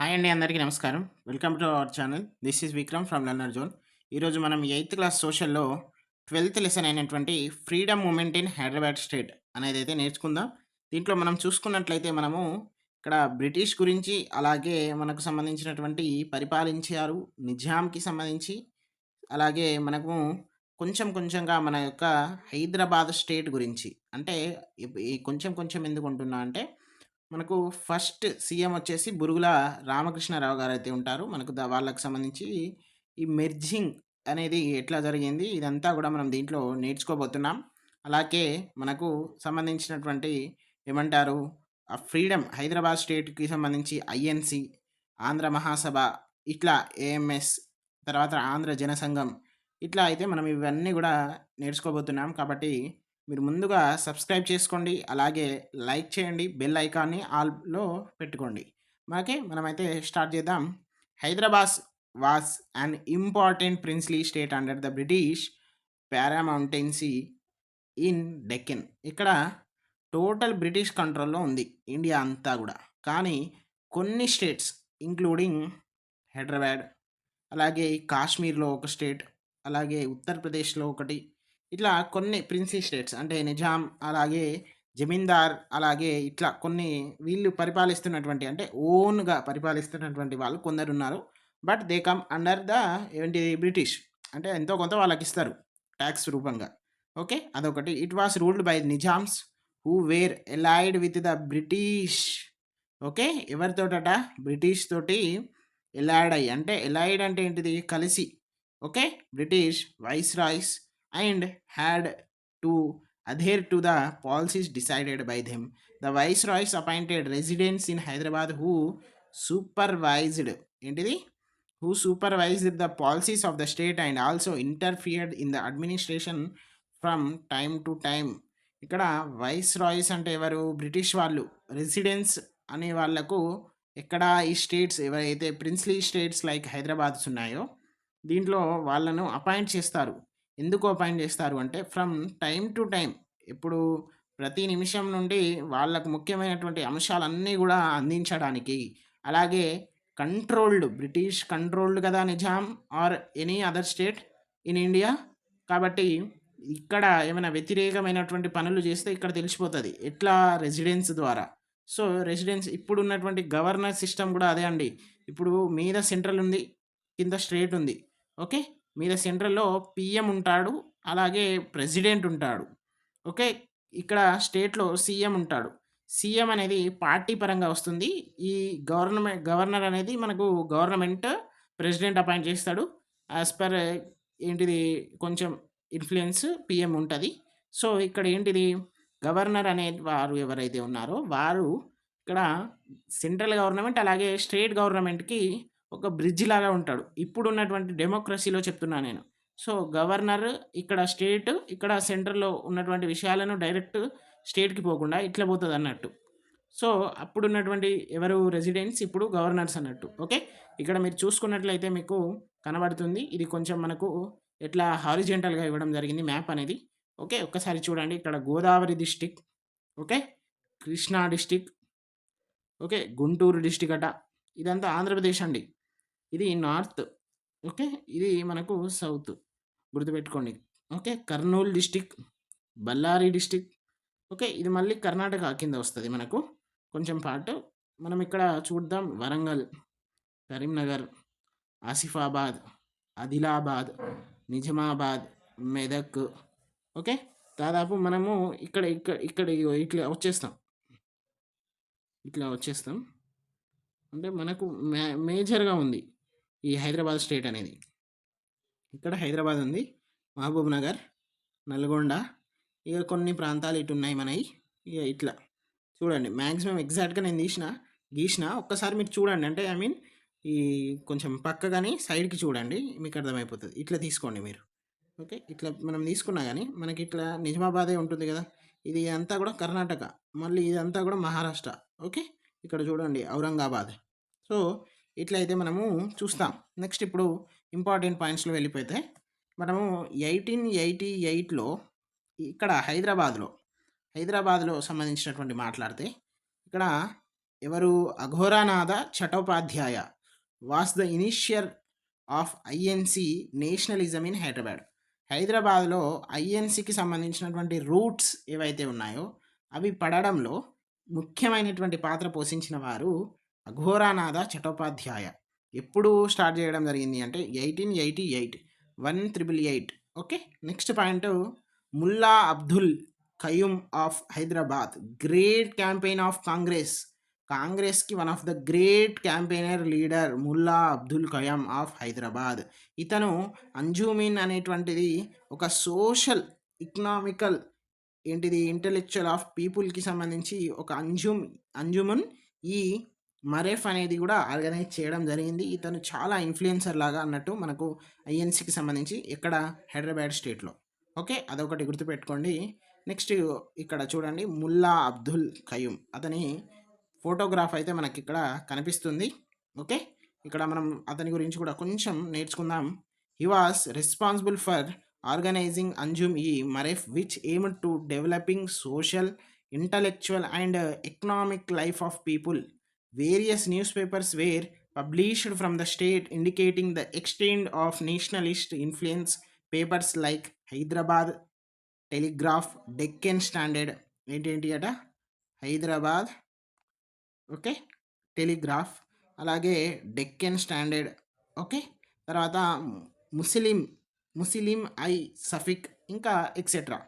Hi అండి, అందరికీ నమస్కారం. Welcome to our channel. This is Vikram from learner zone. ఈరోజు మనం ఎయిత్ క్లాస్ సోషల్‌లో 12థ్ లెసన్ అయినటువంటి freedom movement in Hyderabad state అనేదైతే నేర్చుకుందాం. దీంట్లో మనం చూసుకున్నట్లయితే మనము ఇక్కడ బ్రిటిష్ గురించి, అలాగే మనకు సంబంధించినటువంటి పరిపాలించారు, నిజాంకి సంబంధించి, అలాగే మనము కొంచెం కొంచెంగా మన యొక్క హైదరాబాద్ స్టేట్ గురించి, అంటే ఈ కొంచెం కొంచెం ఎందుకుంటున్నా అంటే మనకు ఫస్ట్ సీఎం వచ్చేసి బురుగుల రామకృష్ణారావు గారైతే ఉంటారు. మనకు వాళ్ళకి సంబంధించి ఈ మెర్జింగ్ అనేది ఎట్లా జరిగింది, ఇదంతా గూడా మనం దీంట్లో నేర్చుకోబోతున్నాం. అలాగే మనకు సంబంధించినటువంటి ఏమంటారు, ఫ్రీడమ్ హైదరాబాద్ స్టేట్‌కి సంబంధించి ఐఎన్‌సి, ఆంధ్ర మహాసభ, ఇట్లా ఏఎంఎస్, తర్వాత ఆంధ్ర జనసంఘం, ఇట్లా అయితే మనం ఇవన్నీ గూడా నేర్చుకోబోతున్నాం. కాబట్టి మీరు ముందుగా సబ్స్క్రైబ్ చేసుకోండి. అలాగే లైక్ చేయండి. బెల్ ఐకాన్‌ని ఆల్‌లో పెట్టుకోండి. మనమైతే స్టార్ట్ చేద్దాం. Hyderabad was an important princely state under the British paramountcy in Deccan. ఇక్కడ టోటల్ బ్రిటిష్ కంట్రోల్‌లో ఉంది ఇండియా అంతా గూడా. కానీ కొన్ని స్టేట్స్ ఇంక్లూడింగ్ హైదరాబాద్, అలాగే కాశ్మీర్‌లో ఒక స్టేట్, అలాగే ఉత్తరప్రదేశ్‌లో ఒకటి, ఇట్లా కొన్ని ప్రిన్సీ స్టేట్స్ అంటే నిజాం, అలాగే జమీందార్, అలాగే ఇట్లా కొన్ని వీళ్ళు పరిపాలిస్తున్నటువంటి అంటే ఓన్‌గా పరిపాలిస్తున్నటువంటి వాళ్ళు కొందరున్నారు. But they come under the ఏంటిది బ్రిటిష్. అంటే ఎంతో కొంత వాళ్ళకిస్తారు టాక్స్ రూపంగా. ఓకే. అదొకటి. It was ruled by Nizams who were allied with the British. Okay. ఎవరితోటట? బ్రిటిష్ తోటి ఎలైడ్ అయ్యి. అంటే ఎలైడ్ అంటే ఏంటిది? కలిసి. Okay. British viceroys and had to adhere to the policies decided by them. The viceroys appointed residents in Hyderabad who supervised ఏంటిది? Who supervised the policies of the state and also interfered in the administration from time to time. ఇక్కడ viceroy's అంటే ఎవరు? British వాళ్ళు. Residence అనే వాళ్ళకు ఎక్కడ ఈ states ఎవరైతే ప్రిన్స్లీ స్టేట్స్ లైక్ హైదరాబాద్స్ ఉన్నాయో, దీంట్లో వాళ్ళను అపాయింట్ చేస్తారు. ఎందుకు అపాయింట్ చేస్తారు అంటే ఫ్రమ్ టైమ్ టు టైమ్. ఇప్పుడు ప్రతి నిమిషం నుండి వాళ్ళకు ముఖ్యమైనటువంటి అంశాలన్నీ గూడా అందించడానికి. అలాగే బ్రిటిష్ కంట్రోల్డ్ కదా Nizam or any other state in India. కాబట్టి ఇక్కడ ఏమైనా వ్యతిరేకమైనటువంటి పనులు చేస్తే ఇక్కడ తెలిసిపోతది. ఎట్లా? రెసిడెన్స్ ద్వారా. సో, రెసిడెన్స్ ఇప్పుడున్నటువంటి గవర్నర్ సిస్టమ్ గూడా అదే అండి. ఇప్పుడు మీద సెంట్రల్ ఉంది. కింద స్టేట్ ఉంది. ఓకే. మీద సెంట్రల్‌లో పీఎం ఉంటాడు. అలాగే ప్రెసిడెంట్ ఉంటాడు. ఓకే. ఇక్కడ స్టేట్‌లో సీఎం ఉంటాడు. సీఎం అనేది పార్టీ పరంగా వస్తుంది. ఈ గవర్నర్ అనేది మనకు గవర్నమెంట్ ప్రెసిడెంట్ అపాయింట్ చేస్తాడు. యాస్ పర్ ఏంటిది కొంచెం ఇన్‌ఫ్లూయెన్స్ పీఎం ఉంటది. సో, ఇక్కడ ఏంటిది గవర్నర్ అనే వారు ఎవరైతే ఉన్నారో వారు ఇక్కడ సెంట్రల్ గవర్నమెంట్, అలాగే స్టేట్ గవర్నమెంట్‌కి ఒక బ్రిడ్జ్ లాగా ఉంటాడు. ఇప్పుడున్నటువంటి డెమోక్రసీలో చెప్తున్నా నేను. సో, గవర్నర్ ఇక్కడ స్టేట్, ఇక్కడ సెంట్రల్‌లో ఉన్నటువంటి విషయాలను డైరెక్ట్ స్టేట్‌కి పోకుండా ఇట్లా పోతదన్నట్టు. సో, అప్పుడున్నటువంటి ఎవరు రెసిడెంట్స్ ఇప్పుడు గవర్నర్స్ అన్నట్టు. ఓకే. ఇక్కడ మీరు చూసుకున్నట్లయితే మీకు కనబడుతుంది. ఇది కొంచెం మనకు ఎట్లా హారిజాంటల్‌గా ఇవ్వడం జరిగింది మ్యాప్ అనేది. ఓకే. ఒక్కసారి చూడండి. ఇక్కడ Godavari district, okay. Krishna district, okay. Guntur district అట. ఇదంతా ఆంధ్రప్రదేశ్ అండి. ఇది నార్త్. ఓకే. ఇది మనకు సౌత్. గుర్తుపెట్టుకోండి. Okay. Kurnool district, Bellary district, okay. ఇది మళ్ళీ కర్ణాటక కింద వస్తది మనకు కొంచెం పార్ట్. మనం ఇక్కడ చూద్దాం వరంగల్, కరీంనగర్, ఆసిఫాబాద్, ఆదిలాబాద్, నిజామాబాద్, మెదక్. ఓకే. దాదాపు మనము ఇక్కడ ఇగో ఇట్లా వచ్చేస్తాం. ఇట్లా వచ్చేస్తాం. అంటే మనకు మేజర్‌గా ఉంది ఈ హైదరాబాద్ స్టేట్ అనేది. ఇక్కడ హైదరాబాద్ ఉంది. మహబూబ్‌నగర్, నల్గొండ, ఇగ కొన్ని ప్రాంతాలు ఇటున్నాయి మనయి. ఇగ ఇట్లా చూడండి. మాక్సిమం ఎగ్జాక్ట్‌గా నేను గీసిన ఒక్కసారి మీరు చూడండి. అంటే ఐ మీన్ ఈ కొంచెం పక్కగాని సైడ్‌కి చూడండి. మీకు అర్థమైపోతది. ఇట్లా తీసుకోండి మీరు. ఓకే. ఇట్లా మనం తీసుకున్నా గాని మనకిట్లా నిజామాబాదే ఉంటుంది గదా! ఇది అంతా గూడా కర్ణాటక. మళ్ళీ ఇదంతా గూడా మహారాష్ట్ర. ఓకే. ఇక్కడ చూడండి ఔరంగాబాద్. సో, ఇట్లా అయితే మనము చూస్తాం. నెక్స్ట్ ఇప్పుడు ఇంపార్టెంట్ పాయింట్స్‌లో వెళ్ళిపోతే మనము 1888లో ఇక్కడ హైదరాబాద్‌లో సంబంధించినటువంటి మాట్లాడితే ఇక్కడ ఎవరు Aghorenath Chattopadhyay was the initiator of INC nationalism in Hyderabad. హైదరాబాద్లో ఐఎన్సికి సంబంధించినటువంటి రూట్స్ ఏవైతే ఉన్నాయో అవి పడడంలో ముఖ్యమైనటువంటి పాత్ర పోషించిన వారు అఘోరానాథ చటోపాధ్యాయ. ఎప్పుడు స్టార్ట్ చేయడం జరిగింది అంటే 1888 1888. Okay, next point Mulla Abdul Qayyum of Hyderabad great campaign of Congress. కాంగ్రెస్కి one of the great campaigner leader Mulla Abdul Qayyum of Hyderabad. ఇతను అంజుమిన్ అనేటువంటిది ఒక సోషల్ ఎకనామికల్ ఏంటిది ఇంటలెక్చువల్ ఆఫ్ పీపుల్కి సంబంధించి ఒక అంజుమన్ ఈ మరేఫ్ అనేది కూడా ఆర్గనైజ్ చేయడం జరిగింది. ఇతను చాలా ఇన్ఫ్లుయెన్సర్ లాగా అన్నట్టు మనకు ఐఎన్సికి సంబంధించి ఎక్కడ హైదరాబాద్ స్టేట్లో. ఓకే, అదొకటి గుర్తుపెట్టుకోండి. నెక్స్ట్ ఇక్కడ చూడండి ముల్లా అబ్దుల్ ఖయూమ్ అతని ఫోటోగ్రాఫ్ అయితే మనకి ఇక్కడ కనిపిస్తుంది. ఓకే, ఇక్కడ మనం అతని గురించి కూడా కొంచెం నేర్చుకుందాం. He was responsible for organising Anjuman e Maarif which aimed to developing social intellectual and economic life of people. Various newspapers were published from the state indicating the extent of nationalist influence. Papers like Hyderabad Telegraph, Deccan Standard ఏంటి అట Hyderabad okay telegraph, అలాగే Deccan standard, okay, తర్వాత ముస్లిం I సఫిక్, ఇంకా etcetera.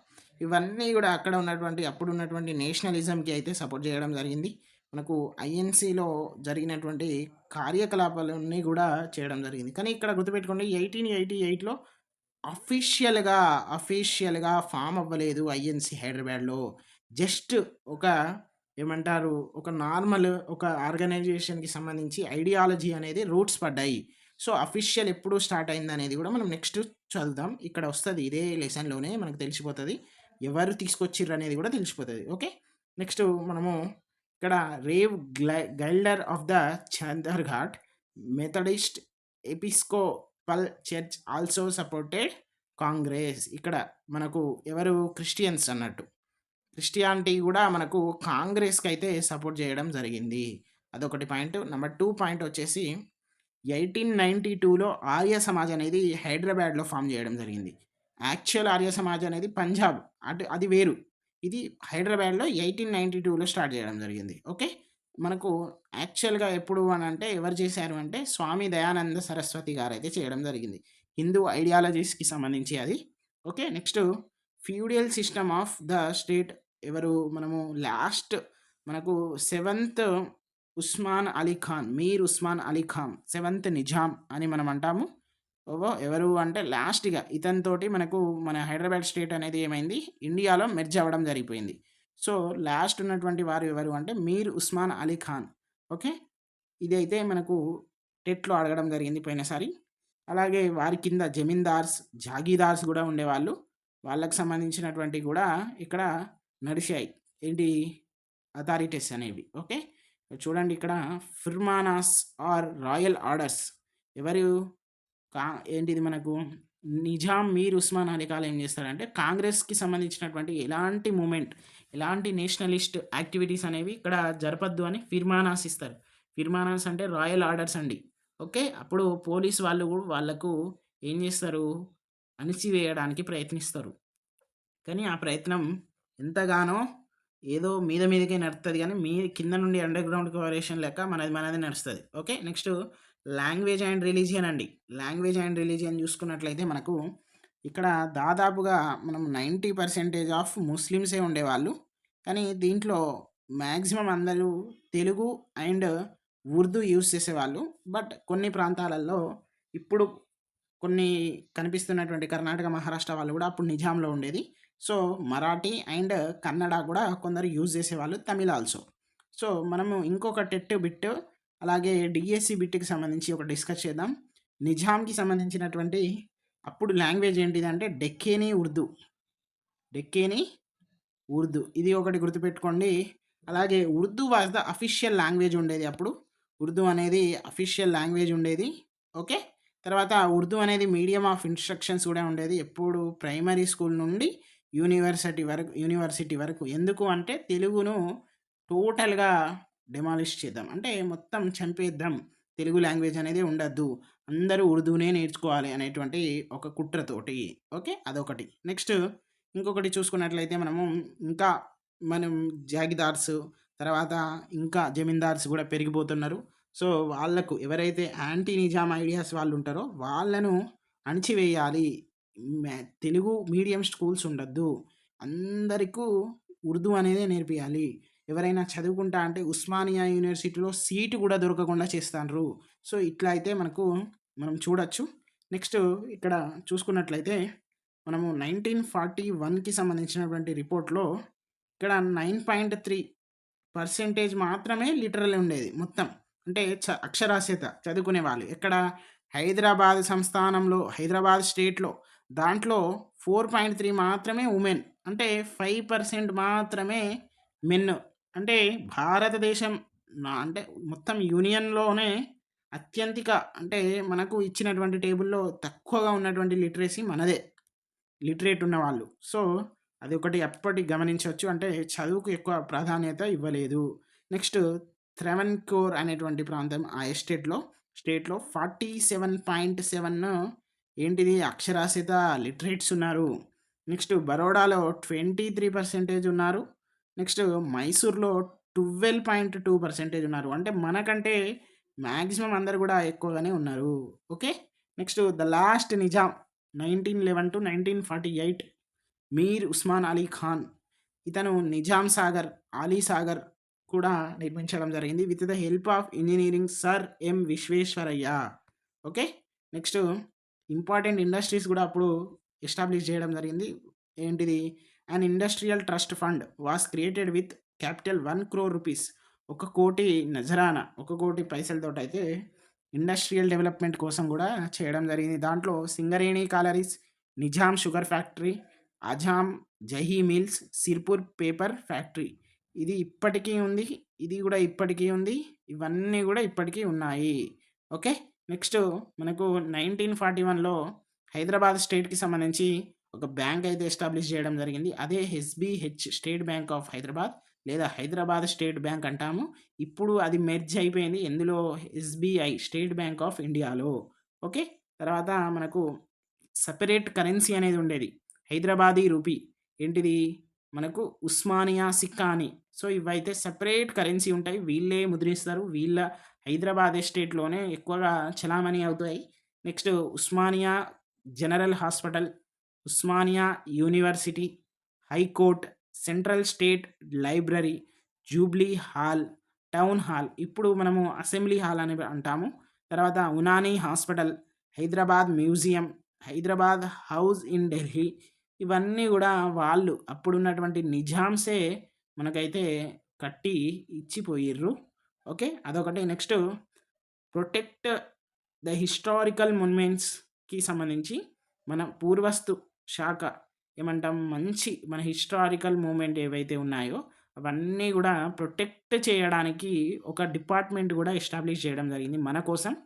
ఇవన్నీ కూడా అక్కడ ఉన్నటువంటి అప్పుడు ఉన్నటువంటి నేషనలిజంకి అయితే సపోర్ట్ చేయడం జరిగింది. మనకు ఐఎన్సిలో జరిగినటువంటి కార్యకలాపాలన్నీ కూడా చేయడం జరిగింది. కానీ ఇక్కడ గుర్తుపెట్టుకోండి 1888లో అఫీషియల్గా ఫామ్ అవ్వలేదు ఐఎన్సి హైదరాబాద్లో. జస్ట్ ఒక ఏమంటారు ఒక నార్మల్ ఒక ఆర్గనైజేషన్కి సంబంధించి ఐడియాలజీ అనేది రూట్స్ పడ్డాయి. సో అఫీషియల్ ఎప్పుడు స్టార్ట్ అయింది అనేది కూడా మనం నెక్స్ట్ చదువుదాం. ఇక్కడ వస్తుంది ఇదే లెసన్లోనే మనకు తెలిసిపోతుంది, ఎవరు తీసుకొచ్చిర్రు అనేది కూడా తెలిసిపోతుంది. ఓకే, నెక్స్ట్ మనము ఇక్కడ Rev Guilder of the Chaderghat Methodist Episcopal church also supported Congress. ఇక్కడ మనకు ఎవరు క్రిస్టియన్స్ అన్నట్టు, క్రిస్టియానిటీ కూడా మనకు కాంగ్రెస్కి అయితే సపోర్ట్ చేయడం జరిగింది. అదొకటి పాయింట్. నెంబర్ 2 పాయింట్ వచ్చేసి 1892లో ఆర్య సమాజ్ అనేది హైదరాబాద్లో ఫామ్ చేయడం జరిగింది. యాక్చువల్ ఆర్య సమాజ్ అనేది పంజాబ్ అటు అది వేరు, ఇది హైదరాబాద్లో 1892లో స్టార్ట్ చేయడం జరిగింది. ఓకే, మనకు యాక్చువల్గా ఎప్పుడు అని అంటే ఎవరు చేశారు అంటే స్వామి దయానంద సరస్వతి గారు అయితే చేయడం జరిగింది. హిందూ ఐడియాలజీస్కి సంబంధించి అది. Okay, next feudal system of the state. ఎవరు మనము లాస్ట్ మనకు 7th ఉస్మాన్ అలీ ఖాన్, మీర్ ఉస్మాన్ అలీ ఖాన్ 7th నిజాం అని మనం అంటాము. ఎవరు అంటే లాస్ట్గా ఇతనితోటి మనకు మన హైదరాబాద్ స్టేట్ అనేది ఏమైంది ఇండియాలో మెర్జ్ అవ్వడం జరిగిపోయింది. సో లాస్ట్ ఉన్నటువంటి వారు ఎవరు అంటే మీర్ ఉస్మాన్ అలీ ఖాన్. ఓకే, ఇది అయితే మనకు టెట్లో అడగడం జరిగింది పోయినసారి. అలాగే వారి కింద జమీందార్స్ జాగీదార్స్ కూడా ఉండేవాళ్ళు, వాళ్ళకి సంబంధించినటువంటి కూడా ఇక్కడ నడిచాయి ఏంటి అథారిటీస్ అనేవి. ఓకే, చూడండి ఇక్కడ ఫిర్మానాస్ ఆర్ రాయల్ ఆర్డర్స్ ఎవరు ఏంటిది మనకు నిజాం మీర్ ఉస్మాన్ అలీ ఖాన్ ఏం చేస్తాడంటే కాంగ్రెస్కి సంబంధించినటువంటి ఎలాంటి మూమెంట్ ఎలాంటి నేషనలిస్ట్ యాక్టివిటీస్ అనేవి ఇక్కడ జరపద్దు అని ఫిర్మానాస్ ఇస్తారు. ఫిర్మానాస్ అంటే రాయల్ ఆర్డర్స్ అండి. ఓకే, అప్పుడు పోలీస్ వాళ్ళు కూడా వాళ్ళకు ఏం చేస్తారు అణిచివేయడానికి ప్రయత్నిస్తారు. కానీ ఆ ప్రయత్నం ఎంతగానో ఏదో మీదకే నడుస్తుంది, కానీ మీ కింద నుండి అండర్ గ్రౌండ్ కోఆపరేషన్ లెక్క మనది నడుస్తుంది. Okay, next language and religion అండి. లాంగ్వేజ్ అండ్ రిలీజియన్ చూసుకున్నట్లయితే మనకు ఇక్కడ దాదాపుగా మనం 90% ఆఫ్ ముస్లిమ్సే ఉండేవాళ్ళు, కానీ దీంట్లో మ్యాక్సిమం అందరూ తెలుగు అండ్ ఉర్దూ యూజ్ చేసేవాళ్ళు. బట్ కొన్ని ప్రాంతాలలో ఇప్పుడు కొన్ని కనిపిస్తున్నటువంటి కర్ణాటక మహారాష్ట్ర వాళ్ళు కూడా అప్పుడు నిజాంలో ఉండేది. సో మరాఠీ అండ్ కన్నడ కూడా కొందరు యూజ్ చేసేవాళ్ళు, తమిళ ఆల్సో. సో మనము ఇంకొక టెట్ బిట్ అలాగే డిఎస్సి బిట్కి సంబంధించి ఒక డిస్కస్ చేద్దాం. నిజాంకి సంబంధించినటువంటి అప్పుడు లాంగ్వేజ్ ఏంటిదంటే డెక్కేనీ ఉర్దూ, ఇది ఒకటి గుర్తుపెట్టుకోండి. అలాగే Urdu was the official language ఉండేది అప్పుడు, ఉర్దూ అనేది అఫీషియల్ లాంగ్వేజ్ ఉండేది. ఓకే, తర్వాత ఉర్దూ అనేది మీడియం ఆఫ్ ఇన్స్ట్రక్షన్స్ కూడా ఉండేది ఎప్పుడు ప్రైమరీ స్కూల్ నుండి యూనివర్సిటీ వరకు. ఎందుకు అంటే తెలుగును టోటల్గా డెమాలిష్ చేద్దాం. అంటే మొత్తం చంపేద్దాం. తెలుగు లాంగ్వేజ్ అనేది ఉండద్దు. అందరూ ఉర్దూనే నేర్చుకోవాలి అనేటువంటి ఒక కుట్రతోటి. ఓకే. అదొకటి. నెక్స్ట్ ఇంకొకటి చూసుకున్నట్లయితే ఇంకా మనం జాగీర్దార్స్, తర్వాత ఇంకా జమీందార్స్ గూడా పెరిగిపోతున్నారు. సో, వాళ్ళకు ఎవరైతే యాంటీ నిజాం ఐడియాస్ వాళ్ళుంటారో వాళ్ళను అణిచివేయాలి. మ్యా తెలుగు మీడియం స్కూల్స్ ఉండద్దు. అందరికూ ఉర్దూ అనేదే నేర్పియాలి. ఎవరైనా చదువుకుంటా అంటే ఉస్మానియా యూనివర్సిటీలో సీటు గూడా దొరకకుండా చేస్తాండ్రు. సో, ఇట్లా అయితే మనం చూడొచ్చు. నెక్స్ట్ ఇక్కడ చూసుకున్నట్లయితే మనము 1941కి సంబంధించినటువంటి రిపోర్ట్‌లో ఇక్కడ 9.3% మాత్రమే లిటరల్ ఉండేది మొత్తం. అంటే అక్షరాస్యత చదువుకునేవాళ్ళు. ఎక్కడ? హైదరాబాద్ సంస్థానంలో, హైదరాబాద్ స్టేట్‌లో దాంట్లో 4.3 మాత్రమే వుమెన్. అంటే 5% మాత్రమే మెన్. అంటే భారతదేశం అంటే మొత్తం యూనియన్‌లోనే అత్యంతిక అంటే మనకు ఇచ్చినటువంటి టేబుల్‌లో తక్కువగా ఉన్నటువంటి లిటరసీ మనదే. లిటరేట్ ఉన్నవాళ్ళు. సో, అదొకటి ఎప్పటికి గమనించొచ్చు. అంటే చదువుకు ఎక్కువ ప్రాధాన్యత ఇవ్వలేదు. నెక్స్ట్ త్రెవెన్‌కోర్ అనేటువంటి ప్రాంతం ఆ స్టేట్‌లో 47.7 ఏంటిది అక్షరాస్యత లిటరేట్స్ ఉన్నారు. నెక్స్ట్ బరోడాలో 23% ఉన్నారు. నెక్స్ట్ మైసూర్‌లో 12.2% ఉన్నారు. అంటే మనకంటే మాక్సిమం అందరూ గూడా ఎక్కువగానే ఉన్నారు. Okay. Next the last Nizam 1911-1948 Mir Osman Ali Khan. ఇతను నిజాం సాగర్, ఆలీ సాగర్ కూడా నిర్మించడం జరిగింది. With the help of engineering sir M. Visvesvaraya. Okay. Next important industries గూడా అప్పుడు ఎస్టాబ్లిష్ చేయడం జరిగింది. ఏంటిది? An industrial trust fund was created with capital 1 crore rupees. 1,00,00,000 నజరానా 1,00,00,000 పైసలతోటైతే ఇండస్ట్రియల్ డెవలప్‌మెంట్ కోసం గూడా చేయడం జరిగింది. దాంట్లో Singareni collieries, Nizam sugar factory, Azam Jahi mills, Sirpur paper factory. ఇది ఇప్పటికీ ఉంది. ఇది గూడా ఇప్పటికీ ఉంది. ఇవన్నీ గూడా ఇప్పటికీ ఉన్నాయి. ఓకే. నెక్స్ట్ మనకు 1941లో హైదరాబాద్ స్టేట్‌కి సంబంధించి ఒక బ్యాంక్ అయితే ఎస్టాబ్లిష్ చేయడం జరిగింది. అదే SBH state bank of Hyderabad లేదా హైదరాబాద్ స్టేట్ బ్యాంక్ అంటాము. ఇప్పుడు అది మెర్జ్ అయిపోయింది. ఎందులో? ఎస్‌బీఐ స్టేట్ బ్యాంక్ ఆఫ్ ఇండియాలో. ఓకే. తర్వాత మనకు సెపరేట్ కరెన్సీ అనేది ఉండేది. హైదరాబాదీ రూపీ. ఏంటిది? మనకు ఉస్మానియా సిక్కా అని. సో, ఇవైతే సెపరేట్ కరెన్సీ ఉంటాయి. వీళ్ళే ముద్రిస్తారు. వీళ్ళ హైదరాబాద్ ఎస్టేట్‌లోనే ఎక్కువగా చలామణి అవుతాయి. Next Osmania general hospital, Osmania university, high court, central state library, jubilee hall, town hall. ఇప్పుడు మనము అసెంబ్లీ హాల్ అని అంటాము. తర్వాత Unani hospital, Hyderabad museum, Hyderabad house in Delhi. ఇవన్నీ గూడా వాళ్ళు అప్పుడున్నటువంటి నిజాంసే మనకైతే కట్టి ఇచ్చిపోయిర్రు. ఓకే. అదొకటి. నెక్స్ట్ ప్రొటెక్ట్ ద హిస్టారికల్ మొన్యుమెంట్స్‌కి సంబంధించి మన పూర్వస్తు శాఖ ఏమంటాం? మంచి మన హిస్టారికల్ మూవ్‌మెంట్ ఏవైతే ఉన్నాయో అవన్నీ గూడా ప్రొటెక్ట్ చేయడానికి ఒక డిపార్ట్‌మెంట్ గూడా ఎస్టాబ్లిష్ చేయడం జరిగింది మన కోసం.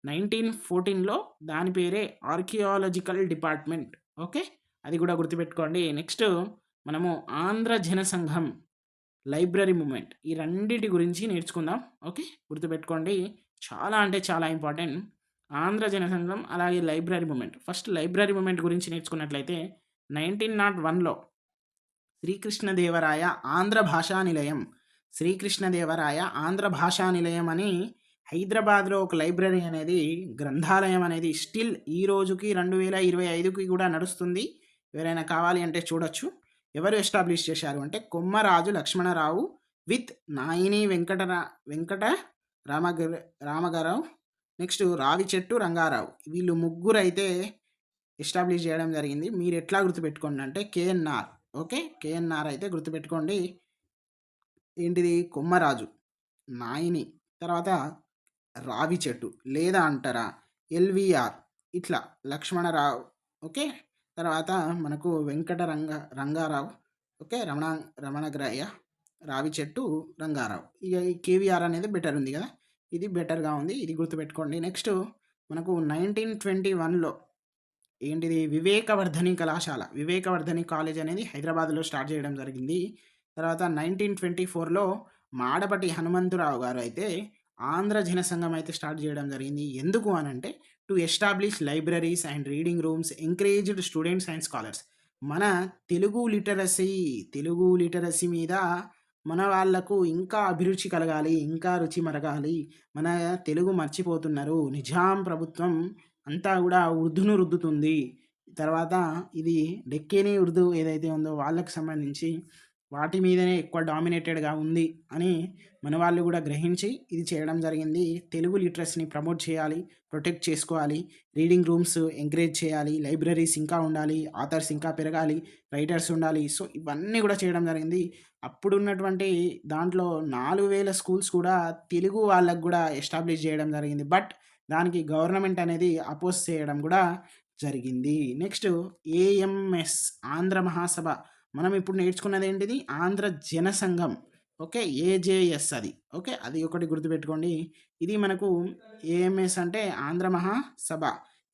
1914లో దాని పేరే ఆర్కియాలజికల్ డిపార్ట్‌మెంట్. ఓకే. అది గూడా గుర్తుపెట్టుకోండి. నెక్స్ట్ మనము ఆంధ్ర జనసంఘం, లైబ్రరీ మూవ్‌మెంట్ ఈ రెండిటి గురించి నేర్చుకుందాం. ఓకే. గుర్తుపెట్టుకోండి. చాలా అంటే చాలా ఇంపార్టెంట్. ఆంధ్ర జనసంఘం అలాగే library movement. First library movement గురించి నేర్చుకున్నట్లయితే 1901లో శ్రీకృష్ణదేవరాయ ఆంధ్ర భాషా నిలయం. శ్రీకృష్ణదేవరాయ ఆంధ్ర భాషా నిలయం అని హైదరాబాద్‌లో ఒక లైబ్రరీ అనేది, గ్రంథాలయం అనేది స్టిల్ ఈ రోజుకి 2025కి కూడా నడుస్తుంది. ఎవరైనా కావాలి అంటే చూడొచ్చు. ఎవరు ఎస్టాబ్లిష్ చేశారు అంటే కొమ్మరాజు లక్ష్మణరావు విత్ నాయిని వెంకట రామగారావు, నెక్స్ట్ రావిచెట్టు రంగారావు. వీళ్ళు ముగ్గురైతే ఎస్టాబ్లిష్ చేయడం జరిగింది. మీరు ఎట్లా గుర్తుపెట్టుకోండి అంటే కేఎన్ఆర్. ఓకే. కేఎన్ఆర్ అయితే గుర్తుపెట్టుకోండి. ఏంటిది? కొమ్మరాజు, నాయిని, తర్వాత రావి చెట్టు లేదా అంటారా ఎల్‌వీఆర్ ఇట్లా లక్ష్మణరావు. ఓకే. తర్వాత మనకు రంగారావు. ఓకే. రమణగ్రయ్య, రావి చెట్టు రంగారావు. ఇక ఈ కేవీఆర్ అనేది బెటర్ ఉంది కదా! ఇది బెటర్‌గా ఉంది. ఇది గుర్తుపెట్టుకోండి. నెక్స్ట్ మనకు 1921లో ఏంటిది? వివేకవర్ధని కళాశాల, వివేకవర్ధని కాలేజ్ అనేది హైదరాబాద్‌లో స్టార్ట్ చేయడం జరిగింది. తర్వాత 1924లో మాడపటి హనుమంతరావు గారు అయితే ఆంధ్ర జన సంఘం అయితే స్టార్ట్ చేయడం జరిగింది. ఎందుకు అనంటే to establish libraries and reading rooms, encouraged students and scholars. మన తెలుగు లిటరసీ మీద మన వాళ్ళకు ఇంకా అభిరుచి కలగాలి, ఇంకా రుచి మరగాలి. మన తెలుగు మర్చిపోతున్నారు. నిజాం ప్రభుత్వం అంతా గూడా ఉర్దూను రుద్దుతుంది. తర్వాత ఇది డెక్కనీ ఉర్దూ ఏదైతే ఉందో వాళ్ళకి సంబంధించి వాటి మీదనే ఎక్కువ డామినేటెడ్‌గా ఉంది అని మన వాళ్ళు గూడా గ్రహించి ఇది చేయడం జరిగింది. తెలుగు లిటరసీని ప్రమోట్ చేయాలి, ప్రొటెక్ట్ చేసుకోవాలి. రీడింగ్ రూమ్స్ ఎంకరేజ్ చేయాలి. లైబ్రరీస్ ఇంకా ఉండాలి. ఆథర్స్ ఇంకా పెరగాలి. రైటర్స్ ఉండాలి. సో, ఇవన్నీ గూడా చేయడం జరిగింది. అప్పుడున్నటువంటి దాంట్లో 4000 స్కూల్స్ కూడా తెలుగు వాళ్ళకి గూడా ఎస్టాబ్లిష్ జేయడం జరిగింది. బట్ దానికి గవర్నమెంట్ అనేది అపోజ్ చేయడం గూడా జరిగింది. నెక్స్ట్ ఏఎంఎస్ ఆంధ్ర మహాసభ. మనం ఇప్పుడు నేర్చుకున్నదేంటిది? ఆంధ్ర జన సంఘం. ఓకే. ఏజేఎస్ అది. ఓకే. అది ఒకటి గుర్తుపెట్టుకోండి. ఇది మనకు ఏఎంఎస్ అంటే ఆంధ్ర మహాసభ.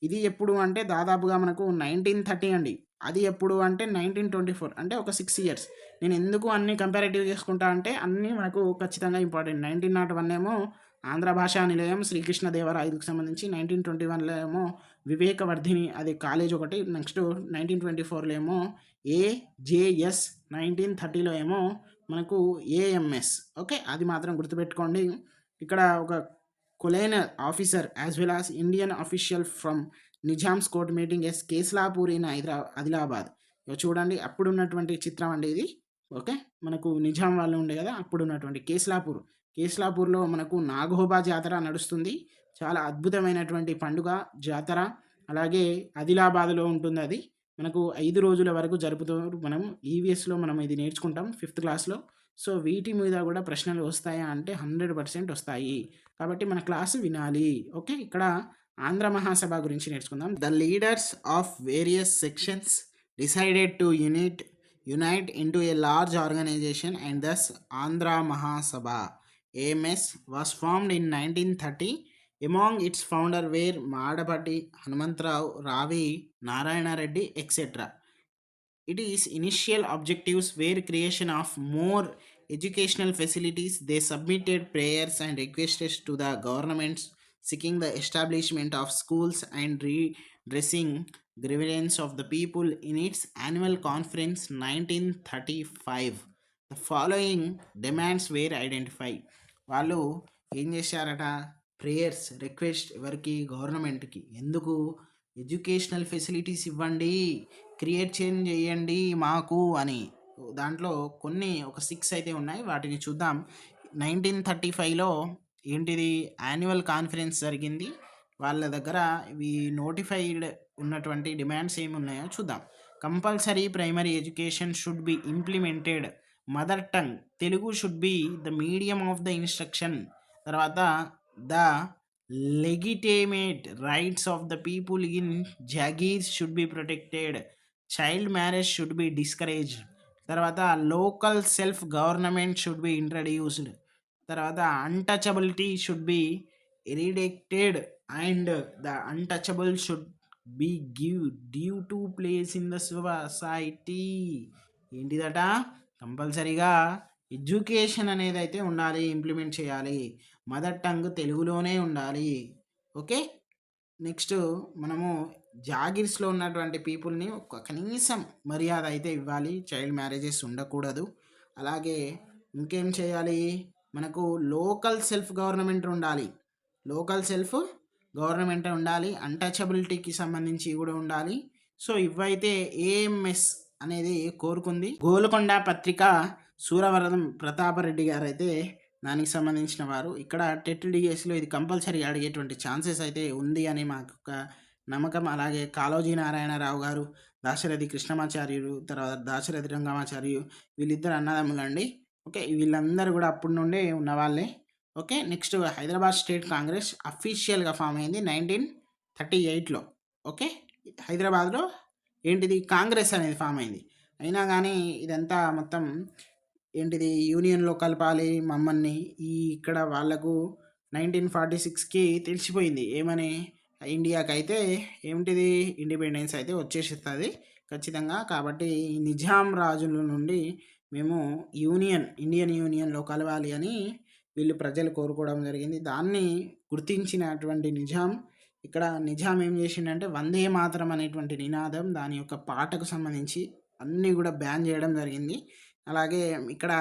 ఇది ఎప్పుడు అంటే దాదాపుగా మనకు 1930 అండి. అది ఎప్పుడు అంటే 1924 అంటే ఒక 6 ఇయర్స్. నేను ఎందుకు అన్నీ కంపారేటివ్ చేసుకుంటా అంటే అన్నీ మనకు ఖచ్చితంగా ఇంపార్టెంట్. 1901 ఏమో ఆంధ్ర భాషా నిలయం శ్రీకృష్ణదేవరాయలకు సంబంధించి, 1921లో ఏమో వివేకవర్ధిని అది కాలేజ్ ఒకటి. నెక్స్ట్ 1924లో ఏమో ఏజేఎస్, 1930లో ఏమో మనకు ఏఎంఎస్. ఓకే. అది మాత్రం గుర్తుపెట్టుకోండి. ఇక్కడ ఒక colonial officer as well as Indian official from Nizam's court meeting as Keslapur in Adilabad. ఇగో చూడండి అప్పుడున్నటువంటి చిత్రం అండి ఇది. ఓకే. మనకు నిజాం వాళ్ళు ఉండే కదా అప్పుడున్నటువంటి కేస్లాపూర్‌లో మనకు నాగోబా జాతర నడుస్తుంది. చాలా అద్భుతమైనటువంటి పండుగ, జాతర. అలాగే ఆదిలాబాద్‌లో ఉంటుందది. మనకు 5 రోజుల వరకు జరుపుతారు. మనం ఈవీఎస్‌లో మనం ఇది నేర్చుకుంటాం 5థ్ క్లాస్‌లో. సో, వీటి మీద గూడా ప్రశ్నలు వస్తాయా అంటే 100% వస్తాయి. కాబట్టి మన క్లాస్ వినాలి. ఓకే. ఇక్కడ ఆంధ్ర మహాసభ గురించి నేర్చుకుందాం. The leaders of various sections decided to unite into a large organisation and thus Andhra Mahasabha. AMS was formed in 1930. Among its founder were Madapati Hanumantrao, Ravi, Narayana Reddy, etc. Its initial objectives were creation of more educational facilities. They submitted prayers and requests to the governments seeking the establishment of schools and redressing grievances of the people. In its annual conference 1935, the following demands were identified. వాళ్ళు ఏం చేశారట? Prayers request ఎవరికి? గవర్నమెంట్‌కి. ఎందుకు? Educational facilities ఇవ్వండి, create చేయండి మాకు అని. దాంట్లో కొన్ని ఒక 6 అయితే ఉన్నాయి. వాటిని చూద్దాం. 1935లో ఏంటిది? యాన్యువల్ కాన్ఫరెన్స్ జరిగింది. వాళ్ళ దగ్గర ఇవి నోటిఫైడ్ ఉన్నటువంటి డిమాండ్స్ ఏమున్నాయో చూద్దాం. Compulsory primary education should be implemented. Mother tongue Telugu should be the medium of the instruction. తర్వాత the legitimate rights of the people in jagirs should be protected. Child marriage should be discouraged. తర్వాత local self government should be introduced. తర్వాత untouchability should be eradicated and the untouchable should be give due to place in the society. ఏంటిదట? కంపల్సరీగా education అనేది అయితే ఉండాలి, implement చేయాలి. Mother tongue తెలుగులోనే ఉండాలి. ఓకే. నెక్స్ట్ మనము జాగిర్స్‌లో ఉన్నటువంటి పీపుల్‌ని ఒక కనీసం మర్యాద అయితే ఇవ్వాలి. చైల్డ్ మ్యారేజెస్ ఉండకూడదు. అలాగే ఇంకేం చేయాలి? మనకు లోకల్ సెల్ఫ్ గవర్నమెంట్ ఉండాలి. అన్‌టచబిలిటీకి సంబంధించి కూడా ఉండాలి. సో, ఇవైతే ఏఎంఎస్ అనేది కోరుకుంది. గోల్కొండ పత్రిక సూరవరదం ప్రతాపరెడ్డి గారైతే దానికి సంబంధించిన వారు. ఇక్కడ టెట్ డిఎస్‌లో ఇది కంపల్సరీ అడిగేటువంటి ఛాన్సెస్ అయితే ఉంది అని మాకు ఒక నమ్మకం. అలాగే కాళోజీ నారాయణరావు గారు, దాశరథి కృష్ణమాచార్యులు, తర్వాత దాశరథి రంగమాచార్యులు వీళ్ళిద్దరు అన్నదమ్ములండి. ఓకే. వీళ్ళందరూ కూడా అప్పటి నుండే ఉన్నవాళ్ళే. Okay. Next Hyderabad state Congress అఫీషియల్‌గా ఫామ్ అయింది 1938లో. ఓకే. హైదరాబాద్‌లో ఏంటిది? కాంగ్రెస్ అనేది ఫామ్ అయింది. అయినా గానీ ఇదంతా మొత్తం ఏంటిది? యూనియన్‌లో కలపాలి మమ్మల్ని. ఇక్కడ వాళ్ళకు 1946కి తెలిసిపోయింది. ఏమని? ఇండియాకైతే ఏంటిది? ఇండిపెండెన్స్ అయితే వచ్చేసిస్తది ఖచ్చితంగా. కాబట్టి నిజాం రాజుల నుండి మేము ఇండియన్ యూనియన్‌లో కలవాలి అని వీళ్ళు ప్రజలు కోరుకోవడం జరిగింది. దాన్ని గుర్తించినటువంటి నిజాం ఏం చేసిండంటే 'వందే మాతరం' అనేటువంటి నినాదం దాని యొక్క పాటకు సంబంధించి అన్నీ గూడా బ్యాన్ జేయడం జరిగింది. అలాగే ఇక్కడ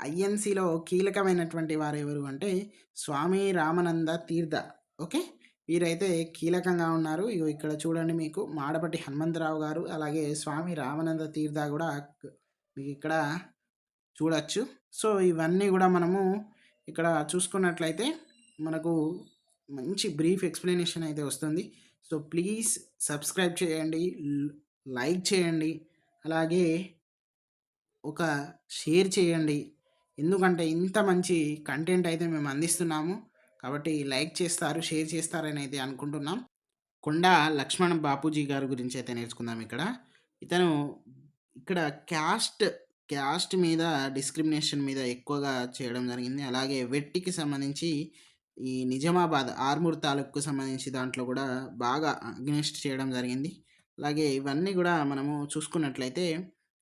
ఐఎన్‌సీలో కీలకమైనటువంటి వారెవరు అంటే స్వామి రామానంద తీర్థ. ఓకే. వీరైతే కీలకంగా ఉన్నారు. ఇగో ఇక్కడ చూడండి మీకు మాడపట్టి హనుమంతరావు గారు, అలాగే స్వామి రామానంద తీర్థ గూడా మీకిక్కడ చూడొచ్చు. సో, ఇవన్నీ గూడా మనము ఇక్కడ చూసుకున్నట్లయితే మనకు మంచి బ్రీఫ్ ఎక్స్‌ప్లనేషన్ అయితే వస్తుంది. సో, ప్లీజ్ సబ్స్క్రైబ్ చేయండి. లైక్ చేయండి. అలాగే ఒక షేర్ చేయండి. ఎందుకంటే ఇంత మంచి కంటెంట్ అయితే మేము అందిస్తున్నాము. కాబట్టి లైక్ చేస్తారు, షేర్ చేస్తారని అయితే అనుకుంటున్నాం. కొండా లక్ష్మణ్ బాపూజీ గారి గురించి అయితే నేర్చుకుందాం ఇక్కడ. ఇతను ఇక్కడ క్యాస్ట్ మీద డిస్క్రిమినేషన్ మీద ఎక్కువగా చేయడం జరిగింది. అలాగే వెట్టికి సంబంధించి ఈ నిజామాబాద్ ఆర్మూర్ తాలూకుకు సంబంధించి దాంట్లో గూడా బాగా అగెనిస్ట్ చేయడం జరిగింది. అలాగే ఇవన్నీ గూడా మనము చూసుకున్నట్లయితే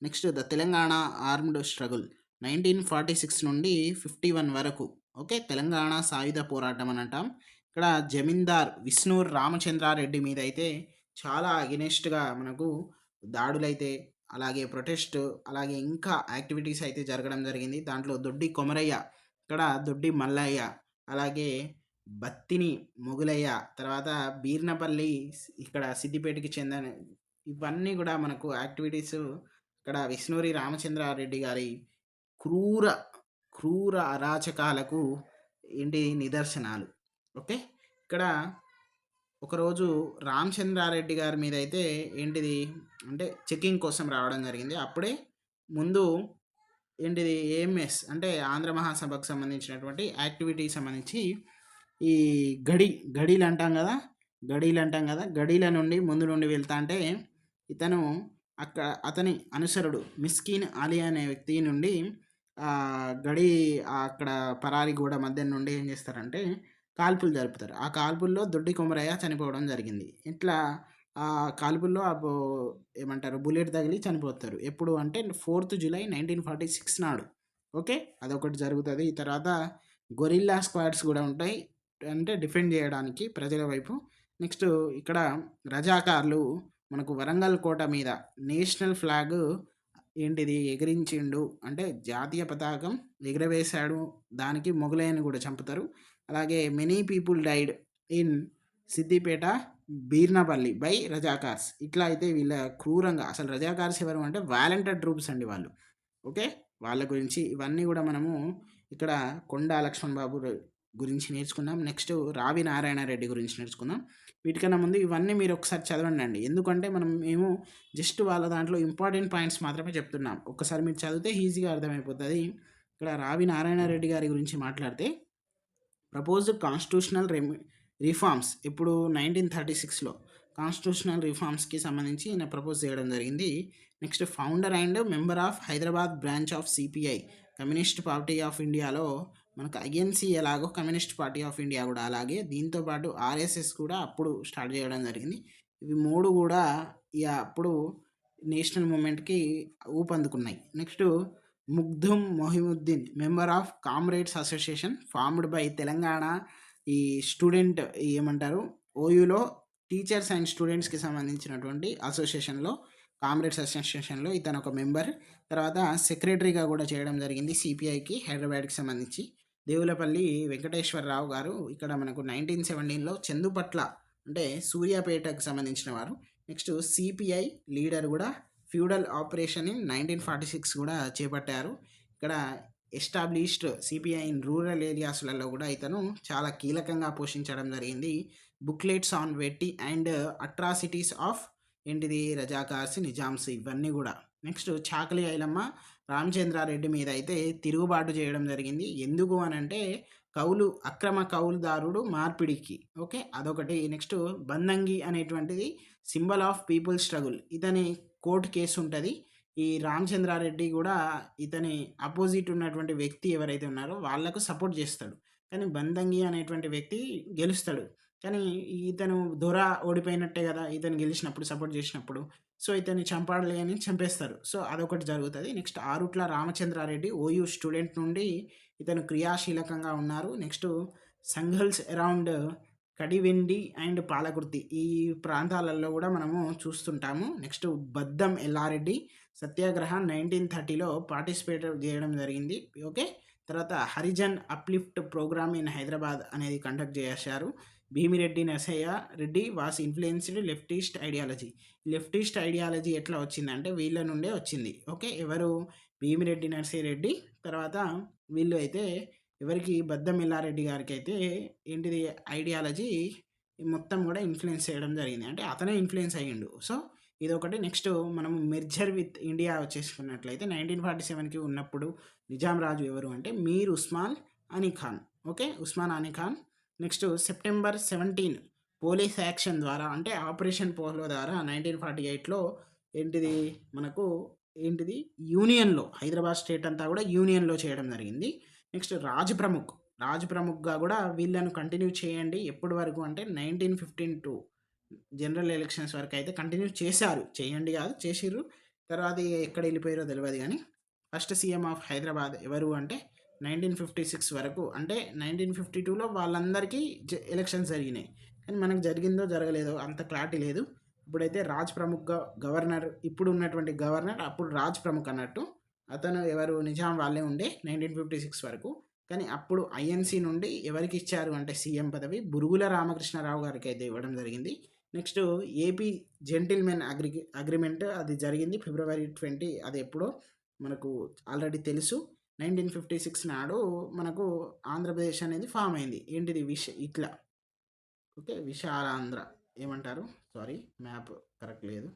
next the Telangana armed struggle 1946 నుండి 51 వరకు. ఓకే. తెలంగాణ సాయుధ పోరాటం అని అంటాం. ఇక్కడ జమీందార్ విష్ణూర్ రామచంద్రారెడ్డి మీద అయితే చాలా అగెనిస్ట్‌గా మనకు దాడులైతే, అలాగే ప్రొటెస్ట్, అలాగే ఇంకా యాక్టివిటీస్ అయితే జరగడం జరిగింది. దాంట్లో దొడ్డి కొమరయ్య, ఇక్కడ దొడ్డి మల్లయ్య, అలాగే బత్తిని మొగులయ్య, తర్వాత బీర్నపల్లి ఇక్కడ సిద్దిపేటకి చెందిన ఇవన్నీ గూడా మనకు యాక్టివిటీసు ఇక్కడ విష్ణూరి రామచంద్రారెడ్డి గారి క్రూర, క్రూర అరాచకాలకు నిదర్శనాలు. ఓకే. ఇక్కడ ఒకరోజు రామచంద్రారెడ్డి గారి మీదయితే అంటే చెకింగ్ కోసం రావడం జరిగింది. అప్పుడే ముందు ఏఎంఎస్ అంటే ఆంధ్ర మహాసభకు సంబంధించినటువంటి యాక్టివిటీకి సంబంధించి ఈ గడీలంటాం గదా! గడీల నుండి ముందు నుండి వెళ్తాంటే ఇతను అతని అనుసరుడు మిస్కిన్ అలీ అనే వ్యక్తి నుండి అక్కడ పరారీ గోడ మధ్య నుండి ఏం చేస్తారంటే కాల్పులు జరుపుతారు. ఆ కాల్పుల్లో దొడ్డి కొమరయ్య చనిపోవడం జరిగింది. ఇట్లా ఆ కాల్పుల్లో ఏమంటారు బుల్లెట్ తగిలి చనిపోతారు. ఎప్పుడు అంటే 4థ్ జూలై 1946 నాడు. ఓకే. అదొకటి జరుగుతది. ఈ తర్వాత గొరిల్లా స్క్వాడ్స్ గూడా ఉంటాయి. అంటే డిఫెండ్ జేయడానికి ప్రజల వైపు. నెక్స్ట్ ఇక్కడ రజాకార్లు మనకు వరంగల్ కోట మీద నేషనల్ ఫ్లాగ్ ఎగిరించిండు. అంటే జాతీయ పతాకం ఎగురవేశాడు. దానికి మొగలయ్యని గూడా చంపుతారు. అలాగే many people died in Siddipet, Birnapalli by Razakars. ఇట్లా అయితే వీళ్ళ క్రూరంగా అసలు రజాకార్స్ ఎవరు అంటే వాలంటీర్ ట్రూప్స్ అండి వాళ్ళు. ఓకే. వాళ్ళ గురించి ఇవన్నీ గూడా మనము ఇక్కడ కొండా లక్ష్మణ్ బాబు గురించి నేర్చుకున్నాం. నెక్స్ట్ రావి నారాయణ రెడ్డి గురించి నేర్చుకుందాం. వీటికన్నా ముందు ఇవన్నీ మీరు ఒకసారి చదవండండి. ఎందుకంటే మేము జస్ట్ వాళ్ళ దాంట్లో ఇంపార్టెంట్ పాయింట్స్ మాత్రమే చెప్తున్నాం. ఒక్కసారి మీరు చదివితే ఈజీగా అర్థమైపోతది. ఇక్కడ రావి నారాయణ రెడ్డి గారి గురించి మాట్లాడితే ప్రపోజ్డ్ కాన్స్టిట్యూషనల్ రిఫార్మ్స్ ఇప్పుడు 1936లో కాన్స్టిట్యూషనల్ రిఫార్మ్స్‌కి సంబంధించి ఈయన ప్రపోజ్ చేయడం జరిగింది. Next founder and member of Hyderabad branch of CPI communist party of ఇండియాలో మనకు ఐఎన్‌సీ ఎలాగో కమ్యూనిస్ట్ పార్టీ ఆఫ్ ఇండియా గూడా అలాగే దీంతో పాటు ఆర్ఎస్ఎస్ కూడా అప్పుడు స్టార్ట్ చేయడం జరిగింది. ఇవి 3 గూడా అప్పుడు నేషనల్ మూవ్‌మెంట్‌కి ఊపందుకున్నాయి. Next Makhdoom Mohiuddin member of comrades association formed by Telangana ఈ స్టూడెంట్ ఏమంటారు ఓయూలో టీచర్స్ అండ్ స్టూడెంట్స్‌కి సంబంధించినటువంటి అసోసియేషన్‌లో కామ్రేడ్స్ అసోసియేషన్‌లో ఇతను ఒక మెంబర్. తర్వాత సెక్రటరీగా కూడా చేయడం జరిగింది సిపిఐకి హైదరాబాద్‌కి సంబంధించి. దేవులపల్లి వెంకటేశ్వరరావు గారు ఇక్కడ మనకు 1917లో చందుపట్ల అంటే సూర్యాపేటకు సంబంధించిన వారు. నెక్స్ట్ సిపిఐ లీడర్ కూడా ఫ్యూడల్ ఆపరేషన్ ఇన్ 1946 కూడా చేపట్టారు. ఇక్కడ ఎస్టాబ్లిష్డ్ సిపిఐ ఇన్ రూరల్ ఏరియాస్‌లలో కూడా ఇతను చాలా కీలకంగా పోషించడం జరిగింది. బుక్లెట్స్ ఆన్ వెట్టి అండ్ అట్రాసిటీస్ ఆఫ్ రజాకార్స్, నిజామ్స్ ఇవన్నీ గూడా. నెక్స్ట్ చాకలి ఐలమ్మ రామచంద్రారెడ్డి మీద అయితే తిరుగుబాటు చేయడం జరిగింది. ఎందుకు అనంటే అక్రమ కౌలుదారుడు మార్పిడికి. ఓకే. అదొకటి. నెక్స్ట్ బందంగి అనేటువంటిది సింబల్ ఆఫ్ పీపుల్ స్ట్రగుల్. ఇతని కోర్ట్ కేస్ ఉంటది. ఈ రామచంద్రారెడ్డి గూడా ఇతని అపోజిట్ ఉన్నటువంటి వ్యక్తి ఎవరైతే ఉన్నారో వాళ్ళకు సపోర్ట్ జేస్తాడు. కానీ బందంగి అనేటువంటి వ్యక్తి గెలుస్తాడు. కానీ ఇతను ఓడిపోయినట్టే గదా! ఇతను గెలిచినప్పుడు సపోర్ట్ జేసినప్పుడు. సో, ఇతన్ని చంపాలి అని చంపేస్తారు. సో, అదొకటి జరుగుతది. Next Arutla Ramachandra Reddy OU student నుండి ఇతను క్రియాశీలకంగా ఉన్నారు. నెక్స్టు సంఘల్స్ అరౌండ్ కడివెండి అండ్ పాలకుర్తి ఈ ప్రాంతాలలో గూడా మనము చూస్తుంటాము. నెక్స్ట్ బద్దం ఎల్లారెడ్డి సత్యాగ్రహం 1930లో పార్టిసిపేట్ జేయడం జరిగింది. ఓకే. తర్వాత Harijan uplift program in Hyderabad అనేది కండక్ట్ జేశారు. Bheemireddy Narasaiah Reddy was influenced leftist ideology. Leftist ideology ఎట్లా వచ్చిందంటే వీళ్ళ నుండే వచ్చింది. ఓకే. ఎవరు? భీమిరెడ్డి నరసయ్య రెడ్డి తర్వాత వీళ్ళు అయితే ఎవరికి బద్దం ఎల్లారెడ్డి గారికైతే ఏంటిది ఐడియాలజీ మొత్తం గూడా ఇన్‌ఫ్లుయెన్స్ చేయడం జరిగింది. అంటే అతనే ఇన్‌ఫ్లుయెన్స్ అయ్యిండు. సో, ఇదొకటి. నెక్స్ట్ మనము మెర్జర్ విత్ ఇండియా వచ్చేసుకున్నట్లయితే 1947కి ఉన్నప్పుడు నిజాం రాజు ఎవరు అంటే Mir Osman Ali Khan. Okay. Osman Ali Khan. Next September 17 police action ద్వారా అంటే ఆపరేషన్ పోలో ద్వారా 1948లో ఏంటిది మనకు ఏంటిది యూనియన్‌లో హైదరాబాద్ స్టేట్ అంతా గూడా యూనియన్‌లో చేయడం జరిగింది. నెక్స్ట్ రాజ్ ప్రముఖ్‌గా గూడా వీళ్ళను కంటిన్యూ చేయండి. ఎప్పటి వరకు అంటే 1915 జనరల్ ఎలక్షన్స్ వరకైతే కంటిన్యూ చేశారు. చేయండి గాదు చేషిర్రు. తర్వాత ఎక్కడ ఎళ్ళిపోయారో తెలవదు గానీ, ఫస్ట్ సీఎం ఆఫ్ హైదరాబాద్ ఎవరు అంటే 1956 వరకు అంటే 1952లో వాళ్ళందరికీ ఎలక్షన్స్ జరిగినాయి. కానీ మనకు జరిగిందో జరగలేదో అంత క్లారిటీ లేదు. ఇప్పుడైతే రాజ్ ప్రముఖ్‌గా గవర్నర్ ఇప్పుడున్నటువంటి గవర్నర్ అప్పుడు రాజ్ ప్రముఖ్ అన్నట్టు. అతను ఎవరు నిజాం వాళ్ళే ఉండే 1956 వరకు. కానీ అప్పుడు ఐఎన్‌సీ నుండి ఎవరికిచ్చారు అంటే సీఎం పదవి బురుగుల రామకృష్ణారావు గారికైతే ఇవ్వడం జరిగింది. నెక్స్ట్ ఏపీ జెంటిల్‌మెన్ అగ్రీమెంట్ అది జరిగింది ఫిబ్రవరి 20 అది ఎప్పుడో మనకు ఆల్రెడీ తెలుసు. 1956 నాడు మనకు ఆంధ్రప్రదేశ్ అనేది ఫార్మ్ అయింది. ఏంటిది ఇట్లా ఓకే. విశాలాంధ్ర ఏమంటారు? సారీ మ్యాప్ కరెక్ట్ లేదు.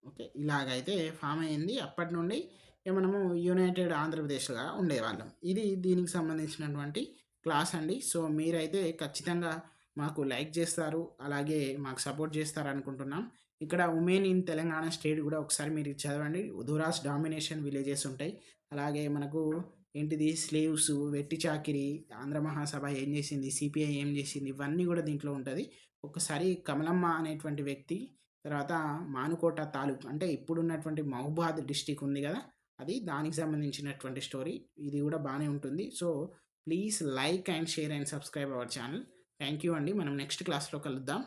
ఓకే. ఇలాగైతే ఫార్మ్ అయింది. అప్పటి నుండి ఇక మనము యునైటెడ్ ఆంధ్రప్రదేశ్‌గా ఉండేవాళ్ళం. ఇది దీనికి సంబంధించినటువంటి క్లాస్ అండి. సో, మీరైతే ఖచ్చితంగా మాకు లైక్ చేస్తారు. అలాగే మాకు సపోర్ట్ చేస్తారనుకుంటున్నాం. ఇక్కడ ఉమెన్ ఇన్ తెలంగాణ స్టేట్ గూడా ఒకసారి మీరు చదవండి. దురాస్ డామినేషన్ విలేజెస్ ఉంటాయి. అలాగే మనకు ఏంటిది స్లేవ్స్, వెట్టి చాకిరీ, ఆంధ్ర మహాసభ ఏం చేసింది, సిపిఐ ఏం చేసింది, ఇవన్నీ గూడా దీంట్లో ఉంటది. ఒక్కసారి కమలమ్మ అనేటువంటి వ్యక్తి తర్వాత మానుకోట తాలూక్ అంటే ఇప్పుడున్నటువంటి మహబూబాద్ డిస్ట్రిక్ట్ ఉంది గదా! అది దానికి సంబంధించినటువంటి స్టోరీ. ఇది గూడా బానే ఉంటుంది. So, please like and share and subscribe our channel. Thank you అండి. మనం నెక్స్ట్ క్లాస్‌లో కలుద్దాం.